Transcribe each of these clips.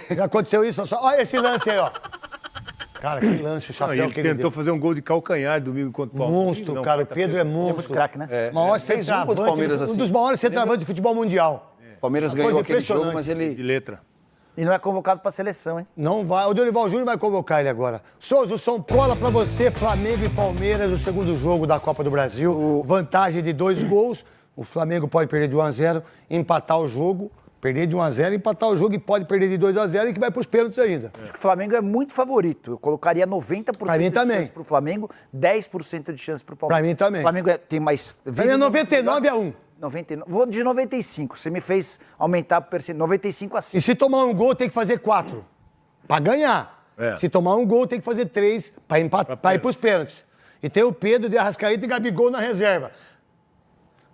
Já aconteceu isso? Olha esse lance aí, ó. Cara, que lance, o chapéu ele tentou fazer um gol de calcanhar domingo contra o Palmeiras. Monstro, cara. O Pedro é monstro. É muito craque, né? Maior fez um contra o centroavante, Palmeiras assim. um dos maiores centroavantes de futebol mundial. Palmeiras ganhou aquele jogo, mas ele... De letra. E não é convocado pra seleção, hein? Não vai. O Dorival Júnior vai convocar ele agora. Souza, o São Paulo pra você, Flamengo e Palmeiras, o segundo jogo da Copa do Brasil. Vantagem de 2 gols. O Flamengo pode perder de 1-0, empatar o jogo. Perder de 1-0, empatar o jogo e pode perder de 2-0 e que vai pros pênaltis ainda. Acho que o Flamengo é muito favorito. Eu colocaria 90% Pra mim de também. chance pro Flamengo, 10% de chance pro Palmeiras. Pra mim também. O Flamengo tem mais... Pra mim é 99-1. 99. Vou de 95. Você me fez aumentar por 95-5. E se tomar um gol, tem que fazer 4. Pra ganhar. Se tomar um gol, tem que fazer 3 pra empatar, pra ir pros pênaltis. E tem o Pedro de Arrascaeta e Gabigol na reserva.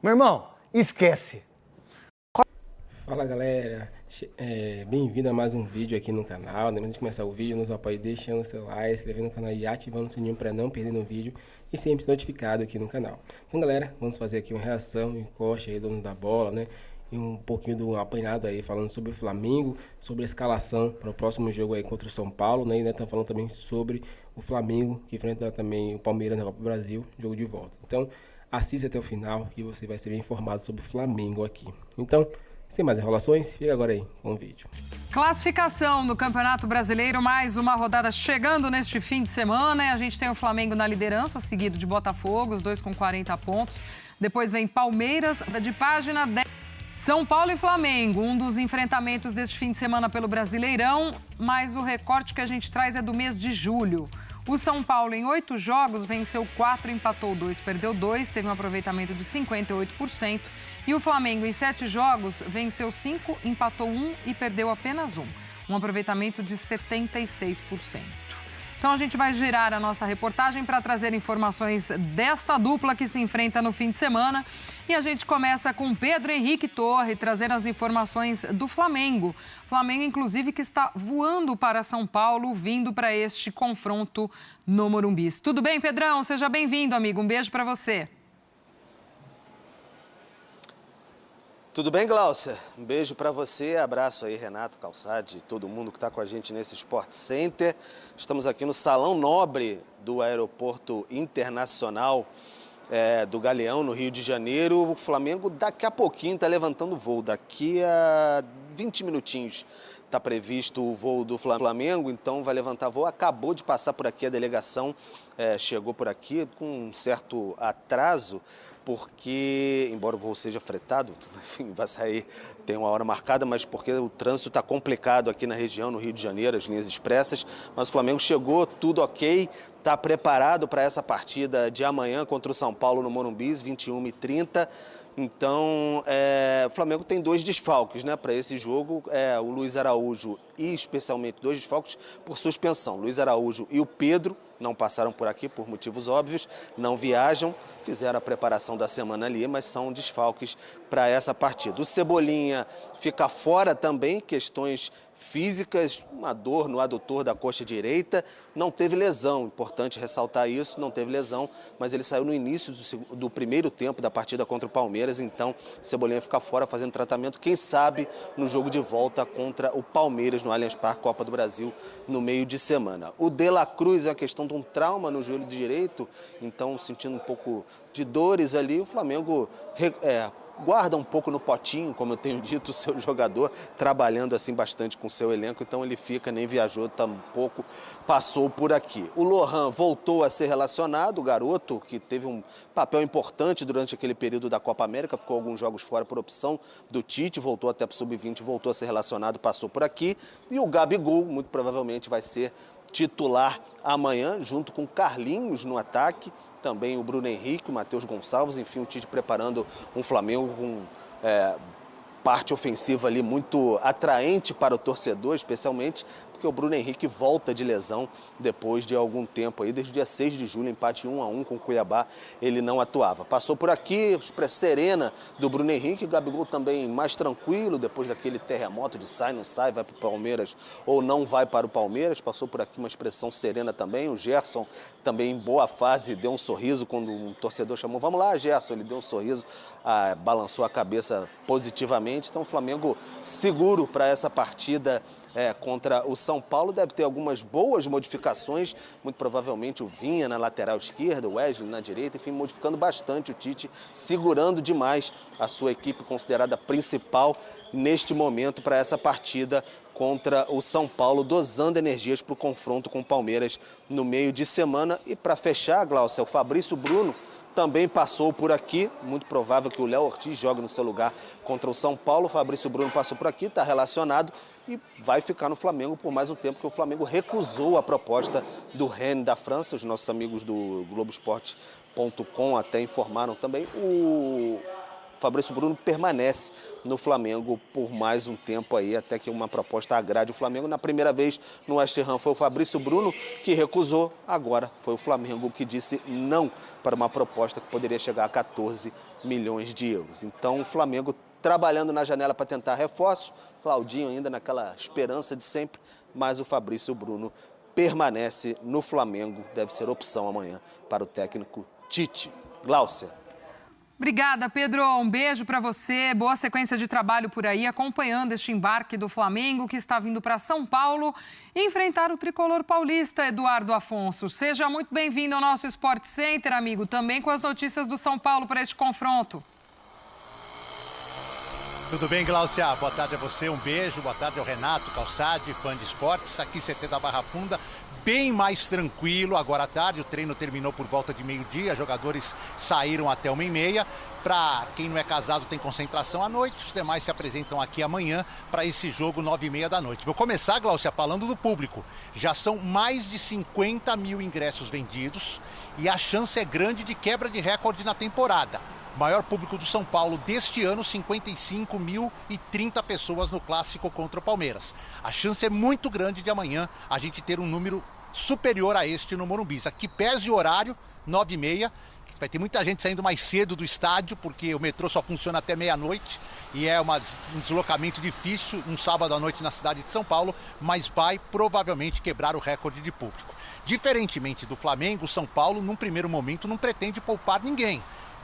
Meu irmão, esquece. Fala galera, bem-vindo a mais um vídeo aqui no canal. Antes de começar o vídeo, nos apoie deixando o seu like, inscrevendo no canal e ativando o sininho para não perder nenhum vídeo e sempre ser notificado aqui no canal. Então galera, vamos fazer aqui uma reação, um encoste aí, dono da bola, né? E um pouquinho do apanhado aí, falando sobre o Flamengo, sobre a escalação para o próximo jogo aí contra o São Paulo, né? E ainda estamos falando também sobre o Flamengo, que enfrenta também o Palmeiras na Copa do Brasil, jogo de volta. Então, assista até o final e você vai ser bem informado sobre o Flamengo aqui. Então, sem mais enrolações, fica agora aí com o vídeo. Classificação no Campeonato Brasileiro, mais uma rodada chegando neste fim de semana. A gente tem o Flamengo na liderança, seguido de Botafogo, os dois com 40 pontos. Depois vem Palmeiras, de página 10. São Paulo e Flamengo, um dos enfrentamentos deste fim de semana pelo Brasileirão, mas o recorte que a gente traz é do mês de julho. O São Paulo, em 8 jogos, venceu 4, empatou 2, perdeu 2, teve um aproveitamento de 58%. E o Flamengo, em 7 jogos, venceu 5, empatou 1 e perdeu apenas 1. Um aproveitamento de 76%. Então, a gente vai girar a nossa reportagem para trazer informações desta dupla que se enfrenta no fim de semana. E a gente começa com Pedro Henrique Torre, trazendo as informações do Flamengo. Flamengo, inclusive, que está voando para São Paulo, vindo para este confronto no Morumbi. Tudo bem, Pedrão? Seja bem-vindo, amigo. Um beijo para você. Tudo bem, Glaucia? Um beijo para você, abraço aí, Renato Calçade, todo mundo que está com a gente nesse Sport Center. Estamos aqui no Salão Nobre do Aeroporto Internacional do Galeão, no Rio de Janeiro. O Flamengo daqui a pouquinho está levantando o voo, daqui a 20 minutinhos. Está previsto o voo do Flamengo, então vai levantar voo. Acabou de passar por aqui a delegação, chegou por aqui com um certo atraso, porque, embora o voo seja fretado, enfim, vai sair, tem uma hora marcada, mas porque o trânsito está complicado aqui na região, no Rio de Janeiro, as linhas expressas, mas o Flamengo chegou, tudo ok, está preparado para essa partida de amanhã contra o São Paulo no Morumbi, 21h30. Então, o Flamengo tem 2 desfalques, né, para esse jogo, o Luiz Araújo e especialmente 2 desfalques por suspensão. Luiz Araújo e o Pedro não passaram por aqui por motivos óbvios, não viajam, fizeram a preparação da semana ali, mas são desfalques para essa partida. O Cebolinha fica fora também, questões físicas, uma dor no adutor da coxa direita, não teve lesão, importante ressaltar isso, não teve lesão, mas ele saiu no início do primeiro tempo da partida contra o Palmeiras, então Cebolinha fica fora fazendo tratamento, quem sabe no jogo de volta contra o Palmeiras no Allianz Parque, Copa do Brasil, no meio de semana. O De La Cruz é a questão de um trauma no joelho direito, então sentindo um pouco de dores ali, o Flamengo guarda um pouco no potinho, como eu tenho dito, o seu jogador, trabalhando assim bastante com o seu elenco, então ele fica, nem viajou tampouco, passou por aqui. O Lohan voltou a ser relacionado, o garoto que teve um papel importante durante aquele período da Copa América, ficou alguns jogos fora por opção do Tite, voltou até para o Sub-20, voltou a ser relacionado, passou por aqui. E o Gabigol, muito provavelmente vai ser titular amanhã, junto com Carlinhos no ataque, também o Bruno Henrique, o Matheus Gonçalves, enfim, o Tite preparando um Flamengo com parte ofensiva ali muito atraente para o torcedor, especialmente porque o Bruno Henrique volta de lesão depois de algum tempo aí, desde o dia 6 de julho, empate 1-1 com o Cuiabá, ele não atuava. Passou por aqui, serena do Bruno Henrique, o Gabigol também mais tranquilo, depois daquele terremoto de sai, não sai, vai para o Palmeiras ou não vai para o Palmeiras, passou por aqui uma expressão serena também, o Gerson também em boa fase, deu um sorriso quando um torcedor chamou, vamos lá Gerson, ele deu um sorriso, balançou a cabeça positivamente, então o Flamengo seguro para essa partida contra o São Paulo. Deve ter algumas boas modificações, muito provavelmente o Vinha na lateral esquerda, o Wesley na direita, enfim, modificando bastante o Tite, segurando demais a sua equipe considerada principal neste momento para essa partida contra o São Paulo, dosando energias para o confronto com o Palmeiras no meio de semana. E para fechar, Glaucia, o Fabrício Bruno também passou por aqui, muito provável que o Léo Ortiz jogue no seu lugar contra o São Paulo. O Fabrício Bruno passou por aqui, está relacionado e vai ficar no Flamengo por mais um tempo, porque o Flamengo recusou a proposta do Rennes da França. Os nossos amigos do Globoesporte.com até informaram também. O Fabrício Bruno permanece no Flamengo por mais um tempo aí, até que uma proposta agrade o Flamengo. Na primeira vez no West Ham foi o Fabrício Bruno que recusou, agora foi o Flamengo que disse não para uma proposta que poderia chegar a 14 milhões de euros. Então o Flamengo trabalhando na janela para tentar reforços, Claudinho ainda naquela esperança de sempre, mas o Fabrício Bruno permanece no Flamengo, deve ser opção amanhã para o técnico Tite. Glaucia. Obrigada, Pedro. Um beijo para você. Boa sequência de trabalho por aí, acompanhando este embarque do Flamengo, que está vindo para São Paulo enfrentar o tricolor paulista, Eduardo Afonso. Seja muito bem-vindo ao nosso Sport Center, amigo, também com as notícias do São Paulo para este confronto. Tudo bem, Glaucia? Boa tarde a você, um beijo. Boa tarde ao Renato Calçade, fã de esportes, aqui CT da Barra Funda. Bem mais tranquilo agora à tarde, o treino terminou por volta de meio-dia, jogadores saíram até 1h30. Para quem não é casado tem concentração à noite, os demais se apresentam aqui amanhã para esse jogo 9h30 da noite. Vou começar, Glaucia, falando do público. Já são mais de 50 mil ingressos vendidos e a chance é grande de quebra de recorde na temporada. Maior público do São Paulo deste ano, 55.030 pessoas no clássico contra o Palmeiras. A chance é muito grande de amanhã a gente ter um número superior a este no Morumbi. Que pese o horário, 9h30, vai ter muita gente saindo mais cedo do estádio, porque o metrô só funciona até meia-noite e é um deslocamento difícil, um sábado à noite na cidade de São Paulo, mas vai provavelmente quebrar o recorde de público. Diferentemente do Flamengo, o São Paulo, num primeiro momento, não pretende poupar ninguém.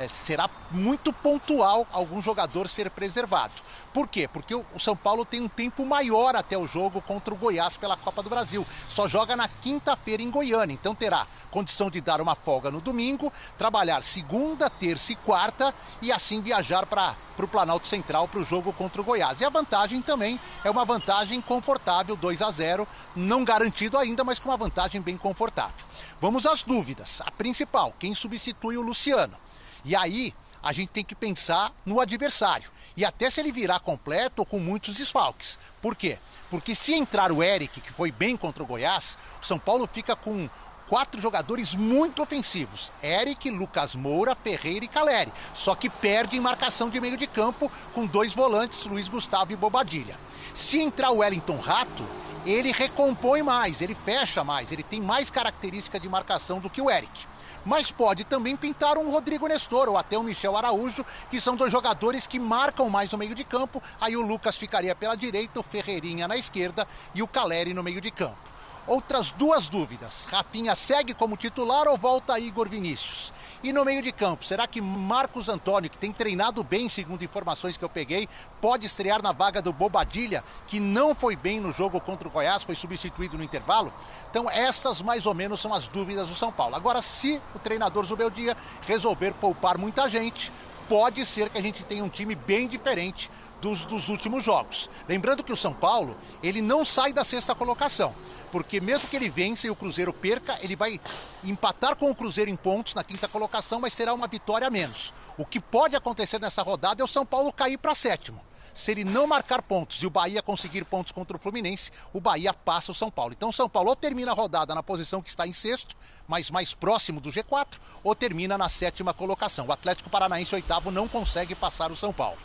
Será muito pontual algum jogador ser preservado. Por quê? Porque o São Paulo tem um tempo maior até o jogo contra o Goiás pela Copa do Brasil. Só joga na quinta-feira em Goiânia, então terá condição de dar uma folga no domingo, trabalhar segunda, terça e quarta e assim viajar para o Planalto Central para o jogo contra o Goiás. E a vantagem também é uma vantagem confortável, 2-0, não garantido ainda, mas com uma vantagem bem confortável. Vamos às dúvidas. A principal, quem substitui o Luciano? E aí, a gente tem que pensar no adversário. E até se ele virar completo ou com muitos desfalques. Por quê? Porque se entrar o Eric, que foi bem contra o Goiás, o São Paulo fica com 4 jogadores muito ofensivos. Eric, Lucas Moura, Ferreira e Caleri. Só que perde em marcação de meio de campo com 2 volantes, Luiz Gustavo e Bobadilha. Se entrar o Wellington Rato, ele recompõe mais, ele fecha mais, ele tem mais característica de marcação do que o Eric. Mas pode também pintar um Rodrigo Nestor ou até um Michel Araújo, que são 2 jogadores que marcam mais o meio de campo. Aí o Lucas ficaria pela direita, o Ferreirinha na esquerda e o Caleri no meio de campo. Outras 2 dúvidas. Rafinha segue como titular ou volta Igor Vinícius? E no meio de campo, será que Marcos Antônio, que tem treinado bem, segundo informações que eu peguei, pode estrear na vaga do Bobadilha, que não foi bem no jogo contra o Goiás, foi substituído no intervalo? Então essas mais ou menos são as dúvidas do São Paulo. Agora, se o treinador Zubeldia resolver poupar muita gente, pode ser que a gente tenha um time bem diferente dos últimos jogos. Lembrando que o São Paulo, ele não sai da 6ª colocação, porque mesmo que ele vença e o Cruzeiro perca, ele vai empatar com o Cruzeiro em pontos na 5ª colocação, mas será uma vitória a menos. O que pode acontecer nessa rodada é o São Paulo cair para 7º. Se ele não marcar pontos e o Bahia conseguir pontos contra o Fluminense, o Bahia passa o São Paulo. Então o São Paulo ou termina a rodada na posição que está em 6º, mas mais próximo do G4, ou termina na 7ª colocação. O Atlético Paranaense, 8º, não consegue passar o São Paulo.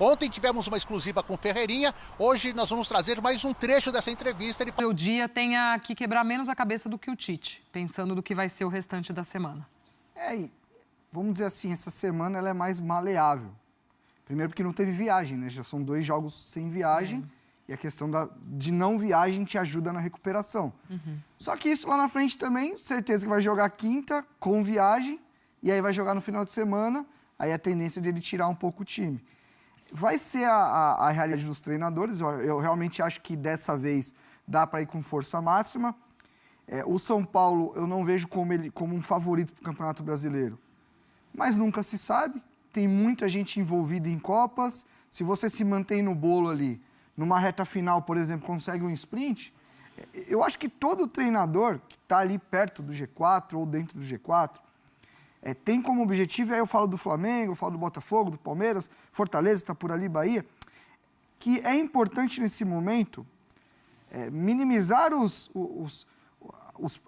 Ontem tivemos uma exclusiva com o Ferreirinha, hoje nós vamos trazer mais um trecho dessa entrevista. O dia tenha que quebrar menos a cabeça do que o Tite, pensando do que vai ser o restante da semana. Vamos dizer assim, essa semana ela é mais maleável. Primeiro porque não teve viagem, né? Já são 2 jogos sem viagem e a questão de não viagem te ajuda na recuperação. Só que isso lá na frente também, certeza que vai jogar quinta com viagem e aí vai jogar no final de semana, aí a tendência dele tirar um pouco o time. vai ser a realidade dos treinadores. Eu realmente acho que dessa vez dá para ir com força máxima. O São Paulo eu não vejo como um favorito para o Campeonato Brasileiro. Mas nunca se sabe. Tem muita gente envolvida em Copas. Se você se mantém no bolo ali, numa reta final, por exemplo, consegue um sprint, eu acho que todo treinador que está ali perto do G4 ou dentro do G4 tem como objetivo, aí eu falo do Flamengo, eu falo do Botafogo, do Palmeiras, Fortaleza está por ali, Bahia, que é importante nesse momento minimizar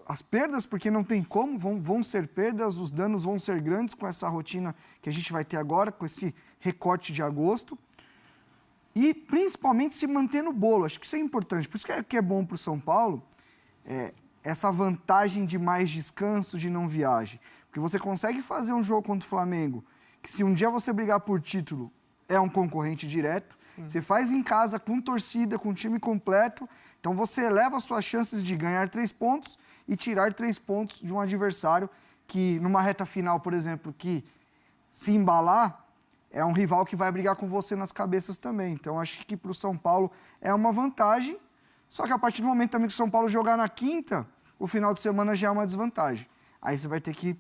as perdas, porque não tem como, vão ser perdas, os danos vão ser grandes com essa rotina que a gente vai ter agora, com esse recorte de agosto. E, principalmente, se manter no bolo. Acho que isso é importante. Por isso que é bom para o São Paulo essa vantagem de mais descanso, de não viagem. Porque você consegue fazer um jogo contra o Flamengo, que se um dia você brigar por título, é um concorrente direto. Sim. Você faz em casa, com torcida, com time completo. Então, você eleva as suas chances de ganhar 3 pontos e tirar 3 pontos de um adversário que, numa reta final, por exemplo, que se embalar, é um rival que vai brigar com você nas cabeças também. Então, acho que para o São Paulo é uma vantagem. Só que a partir do momento também que o São Paulo jogar na quinta, o final de semana já é uma desvantagem. Aí você vai ter que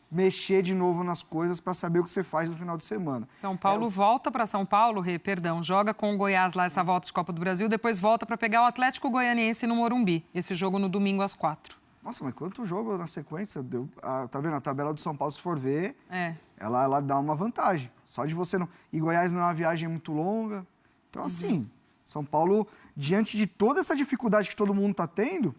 mexer de novo nas coisas para saber o que você faz no final de semana. São Paulo volta para São Paulo, joga com o Goiás lá essa volta de Copa do Brasil, depois volta para pegar o Atlético Goianiense no Morumbi. Esse jogo no domingo às 4. Nossa, mas quanto jogo na sequência? Tá vendo? A tabela do São Paulo, se for ver, ela dá uma vantagem. Só de você não... E Goiás não é uma viagem muito longa. Então, assim, São Paulo, diante de toda essa dificuldade que todo mundo está tendo,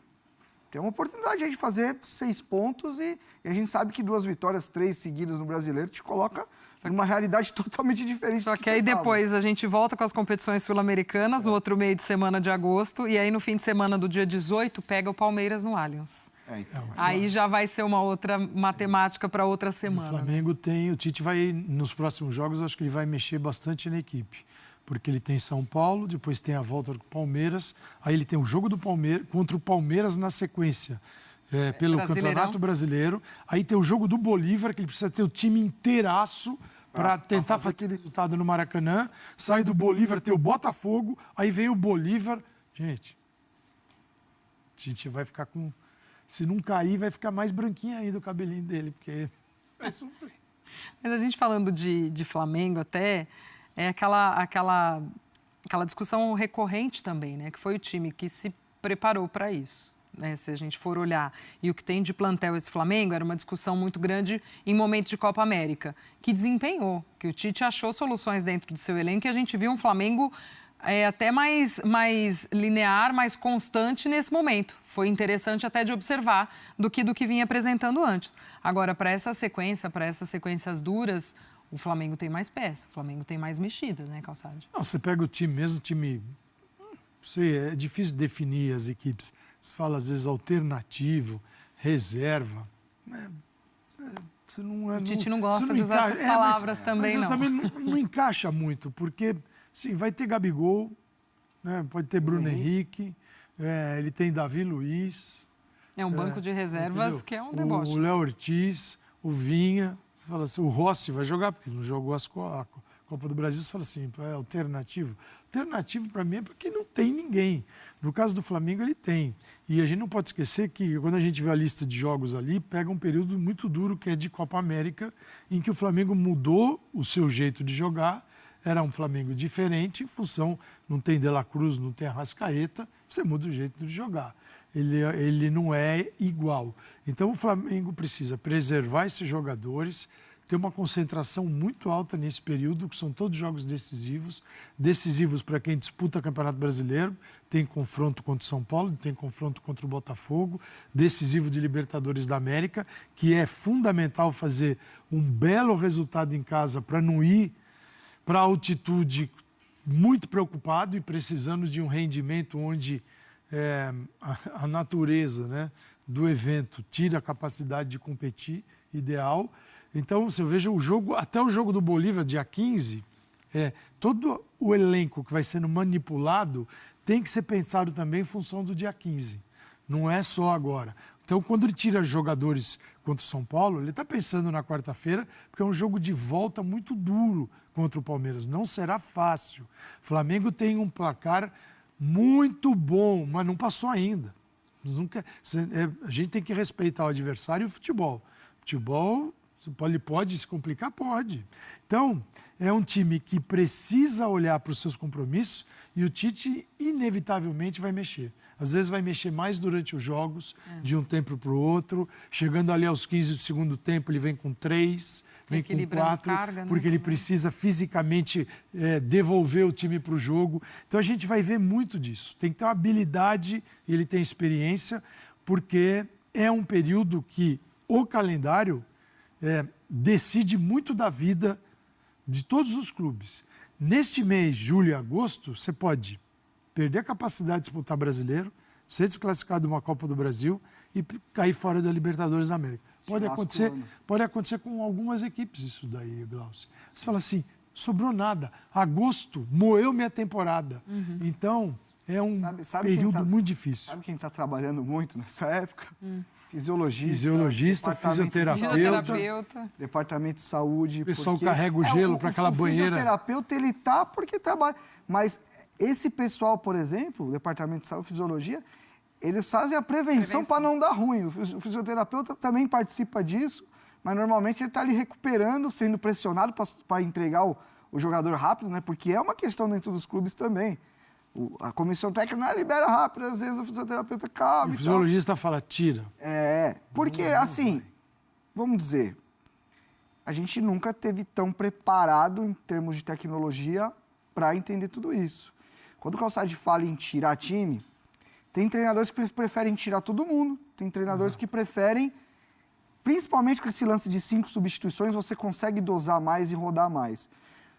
tem uma oportunidade aí de fazer 6 pontos e a gente sabe que 2 vitórias, 3 seguidas no Brasileiro te coloca numa realidade totalmente diferente. Só que aí depois a gente volta com as competições sul-americanas no outro meio de semana de agosto e aí no fim de semana do dia 18 pega o Palmeiras no Allianz. Então, aí já vai ser uma outra matemática para outra semana. O Flamengo o Tite vai, nos próximos jogos, acho que ele vai mexer bastante na equipe. Porque ele tem São Paulo, depois tem a volta do Palmeiras, aí ele tem o jogo do Palmeiras contra o Palmeiras na sequência, pelo Campeonato Brasileiro. Aí tem o jogo do Bolívar, que ele precisa ter o time inteiraço para tentar fazer aquele resultado no Maracanã. Sai do Bolívar, tem o Botafogo, aí vem o Bolívar. Gente, a gente vai ficar com... Se não cair, vai ficar mais branquinho ainda o cabelinho dele, porque vai sofrer. Mas a gente falando de Flamengo até, é aquela discussão recorrente também, né? Que foi o time que se preparou para isso. Né? Se a gente for olhar, e o que tem de plantel esse Flamengo, era uma discussão muito grande em momentos de Copa América, que desempenhou, que o Tite achou soluções dentro do seu elenco, e a gente viu um Flamengo até mais linear, mais constante nesse momento. Foi interessante até de observar do que vinha apresentando antes. Agora, para essa sequência, para essas sequências duras, o Flamengo tem mais peça, o Flamengo tem mais mexida, né, Calçade? Não, você pega o time, mesmo o time... Não sei, é difícil definir as equipes. Você fala, às vezes, alternativo, reserva. Você não, o Tite não gosta de usar essas palavras também, não. Mas também não encaixa muito, porque... Sim, vai ter Gabigol, né? Pode ter Bruno Henrique, ele tem Davi Luiz. É um banco de reservas que é um deboche. O Léo Ortiz, o Vinha, você fala assim, o Rossi vai jogar, porque não jogou a Copa do Brasil, você fala assim, é alternativo. Alternativo para mim é porque não tem ninguém. No caso do Flamengo, ele tem. E a gente não pode esquecer que quando a gente vê a lista de jogos ali, pega um período muito duro, que é de Copa América, em que o Flamengo mudou o seu jeito de jogar. Era um Flamengo diferente, em função, não tem De La Cruz, não tem Arrascaeta, você muda o jeito de jogar. Ele não é igual. Então, o Flamengo precisa preservar esses jogadores, ter uma concentração muito alta nesse período, que são todos jogos decisivos para quem disputa o Campeonato Brasileiro, tem confronto contra o São Paulo, tem confronto contra o Botafogo, decisivo de Libertadores da América, que é fundamental fazer um belo resultado em casa para não ir para a altitude muito preocupado e precisando de um rendimento onde a natureza, né, do evento tira a capacidade de competir ideal. Então, você veja o jogo, até o jogo do Bolívar, dia 15, todo o elenco que vai sendo manipulado tem que ser pensado também em função do dia 15. Não é só agora. Então, quando ele tira jogadores contra o São Paulo, ele está pensando na quarta-feira, porque é um jogo de volta muito duro contra o Palmeiras. Não será fácil. O Flamengo tem um placar muito bom, mas não passou ainda. A gente tem que respeitar o adversário e o futebol. Futebol pode se complicar? Pode. Então, é um time que precisa olhar para os seus compromissos e o Tite, inevitavelmente, vai mexer. Às vezes vai mexer mais durante os jogos, de um tempo para o outro. Chegando ali aos 15 do segundo tempo, ele vem com 3, vem com 4, carga, né? porque ele precisa fisicamente devolver o time para o jogo. Então a gente vai ver muito disso. Tem que ter uma habilidade, ele tem experiência, porque é um período que o calendário decide muito da vida de todos os clubes. Neste mês, julho e agosto, você pode perder a capacidade de disputar brasileiro, ser desclassificado de uma Copa do Brasil e cair fora da Libertadores da América. Pode acontecer com algumas equipes isso daí, Glaucio. Você fala assim, sobrou nada. Agosto moeu minha temporada. Então, é um período muito difícil. Sabe quem está trabalhando muito nessa época? Fisiologista, fisioterapeuta, departamento de saúde. O pessoal carrega o gelo para aquela banheira. O fisioterapeuta, ele tá porque trabalha. Mas esse pessoal, por exemplo, o departamento de saúde e fisiologia, eles fazem a prevenção para não dar ruim. O fisioterapeuta também participa disso, mas normalmente ele está ali recuperando, sendo pressionado para entregar o jogador rápido, né? Porque é uma questão dentro dos clubes também. A comissão técnica não libera rápido, às vezes o fisioterapeuta calma. O fisiologista fala, tira. Porque assim, vamos dizer, a gente nunca teve tão preparado em termos de tecnologia para entender tudo isso. Quando o Calçade fala em tirar time, tem treinadores que preferem tirar todo mundo, tem treinadores que preferem, principalmente com esse lance de 5 substituições, você consegue dosar mais e rodar mais.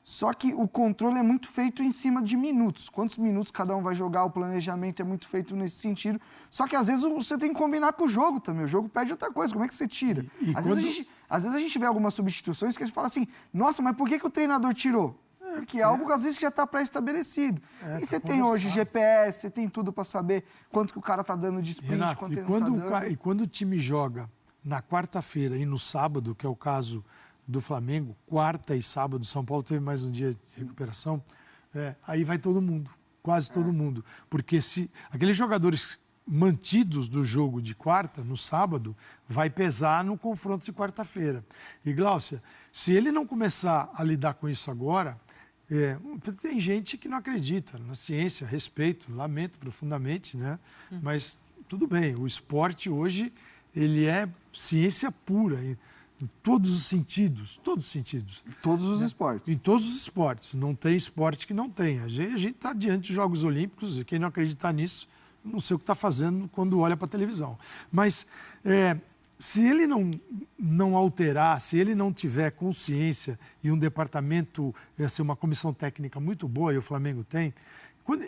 Só que o controle é muito feito em cima de minutos. Quantos minutos cada um vai jogar, o planejamento é muito feito nesse sentido. Só que às vezes você tem que combinar com o jogo também. O jogo pede outra coisa. Como é que você tira? Às vezes a gente vê algumas substituições que a gente fala assim, nossa, mas por que o treinador tirou? Porque é algo que às vezes já está pré-estabelecido. E você tem hoje GPS, você tem tudo para saber quanto que o cara está dando de sprint, Renato, quanto ele não tá dando. E quando o time joga na quarta-feira e no sábado, que é o caso do Flamengo, quarta e sábado, São Paulo teve mais um dia de recuperação, aí vai todo mundo, quase todo mundo. Porque se aqueles jogadores mantidos do jogo de quarta, no sábado, vai pesar no confronto de quarta-feira. E, Gláucia, se ele não começar a lidar com isso agora, tem gente que não acredita na ciência, respeito, lamento profundamente, né? Mas tudo bem, o esporte hoje, ele é ciência pura, em todos os sentidos, todos os sentidos. Em todos os esportes. Em todos os esportes. Não tem esporte que não tenha. A gente está diante de Jogos Olímpicos, e quem não acreditar nisso, não sei o que está fazendo quando olha para a televisão. Mas se ele não alterar, se ele não tiver consciência e um departamento, uma comissão técnica muito boa, e o Flamengo tem,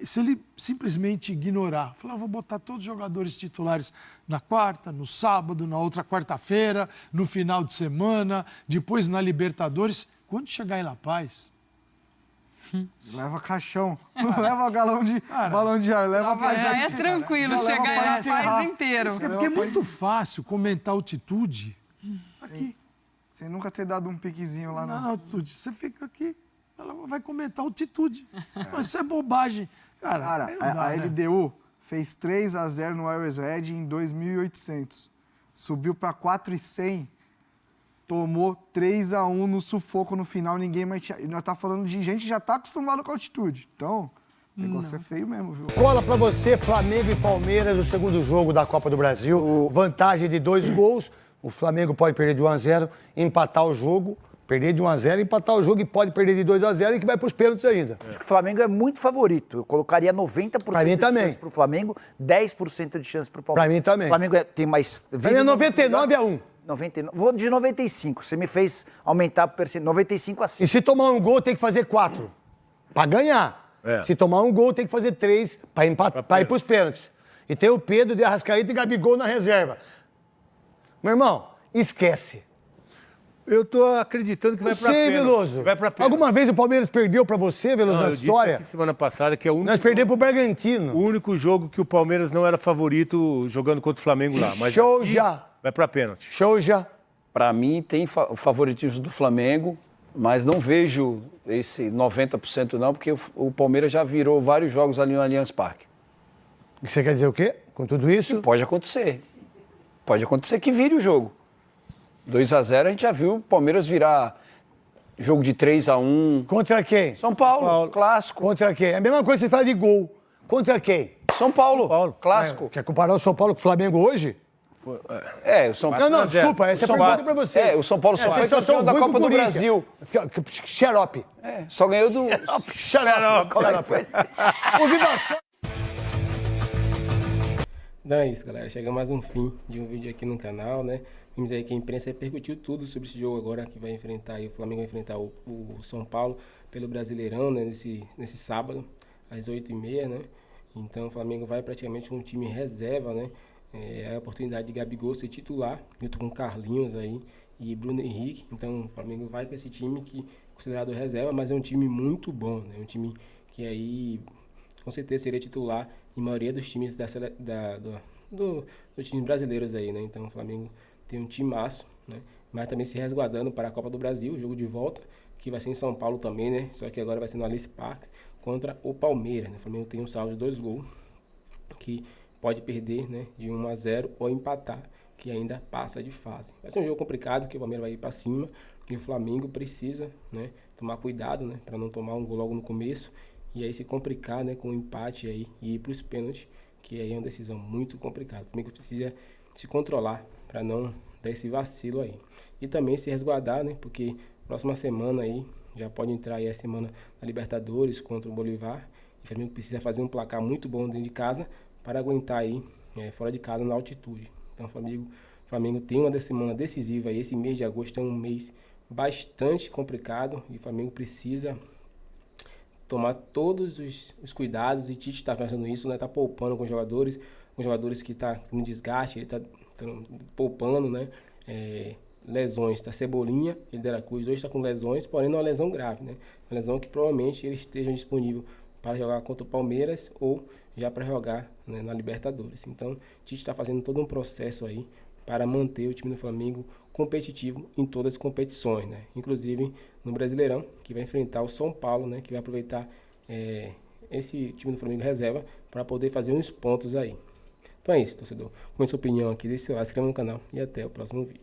se ele simplesmente ignorar, falar, vou botar todos os jogadores titulares na quarta, no sábado, na outra quarta-feira, no final de semana, depois na Libertadores, quando chegar em La Paz... Leva caixão, não leva balão de ar, leva pra já é tranquilo chegar em La Paz inteiro. Porque é muito fácil comentar altitude aqui. Sem nunca ter dado um piquezinho lá na altitude. Você fica aqui, ela vai comentar altitude. Isso é bobagem. Cara a LDU fez 3-0 no Always Red em 2.800. Subiu para 4.100. Tomou 3-1 no sufoco no final, ninguém mais tinha... Nós tá falando de gente que já tá acostumada com a altitude. Então, o negócio é feio mesmo, viu? Cola pra você, Flamengo e Palmeiras, o segundo jogo da Copa do Brasil. Vantagem de 2 gols. O Flamengo pode perder de 1-0, empatar o jogo. Perder de 1-0, empatar o jogo e pode perder de 2-0 e que vai pros pênaltis ainda. Acho que o Flamengo é muito favorito. Eu colocaria 90% de chance pro Flamengo, 10% de chance pro Palmeiras. Pra mim também. O Flamengo tem mais... Pra mim é 99-1. 99, vou de 95. Você me fez aumentar por percentual. 95 a 5. E se tomar um gol, tem que fazer 4. Pra ganhar. Se tomar um gol, tem que fazer 3 pra empatar, pra ir pros pênaltis. E tem o Pedro, de Arrascaeta e Gabigol na reserva. Meu irmão, esquece. Eu tô acreditando que vai pra Você, pênalti. Veloso. Vai pra pênalti. Alguma vez o Palmeiras perdeu pra você, Veloso, na Eu disse história? aqui semana passada que é o único... Nós perdemos pro Bragantino. O único jogo que o Palmeiras não era favorito jogando contra o Flamengo lá. Mas Show aqui já. vai pra pênalti. Show já. Para mim, tem o favoritismo do Flamengo, mas não vejo esse 90% não, porque o Palmeiras já virou vários jogos ali no Allianz Parque. Você quer dizer o quê com tudo isso? Pode acontecer. Pode acontecer que vire o jogo. 2-0 a gente já viu o Palmeiras virar jogo de 3-1. Contra quem? São Paulo, clássico. Contra quem? É a mesma coisa que você fala de gol. Contra quem? São Paulo, clássico. Quer comparar o São Paulo com o Flamengo hoje? É, o São Paulo... Não, desculpa, essa é a pergunta pra você. É, o São Paulo só foi campeão da Copa do Brasil. Xarope. É, só ganhou do... Xarope. Motivação. Então é isso, galera. Chega mais um fim de um vídeo aqui no canal, né? Vimos aí que a imprensa repercutiu tudo sobre esse jogo agora que vai enfrentar aí, o Flamengo vai enfrentar o São Paulo pelo Brasileirão, né? Nesse sábado, às 8h30, né? Então o Flamengo vai praticamente com um time reserva, né? É a oportunidade de Gabigol ser titular, junto com Carlinhos aí e Bruno Henrique. Então o Flamengo vai com esse time que é considerado reserva, mas é um time muito bom, né? Um time que aí com certeza seria titular em maioria dos times dos times brasileiros aí, né? Então o Flamengo tem um timaço, né? Mas também se resguardando para a Copa do Brasil, o jogo de volta, que vai ser em São Paulo também, né? Só que agora vai ser no Allianz Parque contra o Palmeiras, né? O Flamengo tem um saldo de 2 gols, que pode perder, né, de 1-0 ou empatar, que ainda passa de fase. Vai ser um jogo complicado, que o Palmeiras vai ir para cima, e o Flamengo precisa, né, tomar cuidado, né, para não tomar um gol logo no começo, e aí se complicar, né, com um empate aí e ir para os pênaltis, que aí é uma decisão muito complicada. O Flamengo precisa se controlar para não dar esse vacilo aí. E também se resguardar, né, porque próxima semana aí, já pode entrar aí a semana da Libertadores contra o Bolívar, e o Flamengo precisa fazer um placar muito bom dentro de casa, para aguentar aí fora de casa na altitude. Então o Flamengo tem uma semana decisiva aí. Esse mês de agosto é um mês bastante complicado e o Flamengo precisa tomar todos os cuidados, e Tite está fazendo isso, né? Tá poupando com os jogadores que tá no desgaste, ele tá poupando, né? Lesões, tá Cebolinha, ele da Cruz, hoje está com lesões, porém não é uma lesão grave, né? Uma lesão que provavelmente eles estejam disponível para jogar contra o Palmeiras ou já para jogar, né, na Libertadores. Então, Tite está fazendo todo um processo aí para manter o time do Flamengo competitivo em todas as competições, né? Inclusive no Brasileirão, que vai enfrentar o São Paulo, né? Que vai aproveitar esse time do Flamengo reserva para poder fazer uns pontos aí. Então é isso, torcedor. Com a sua opinião aqui, deixe seu like, se inscreva no canal e até o próximo vídeo.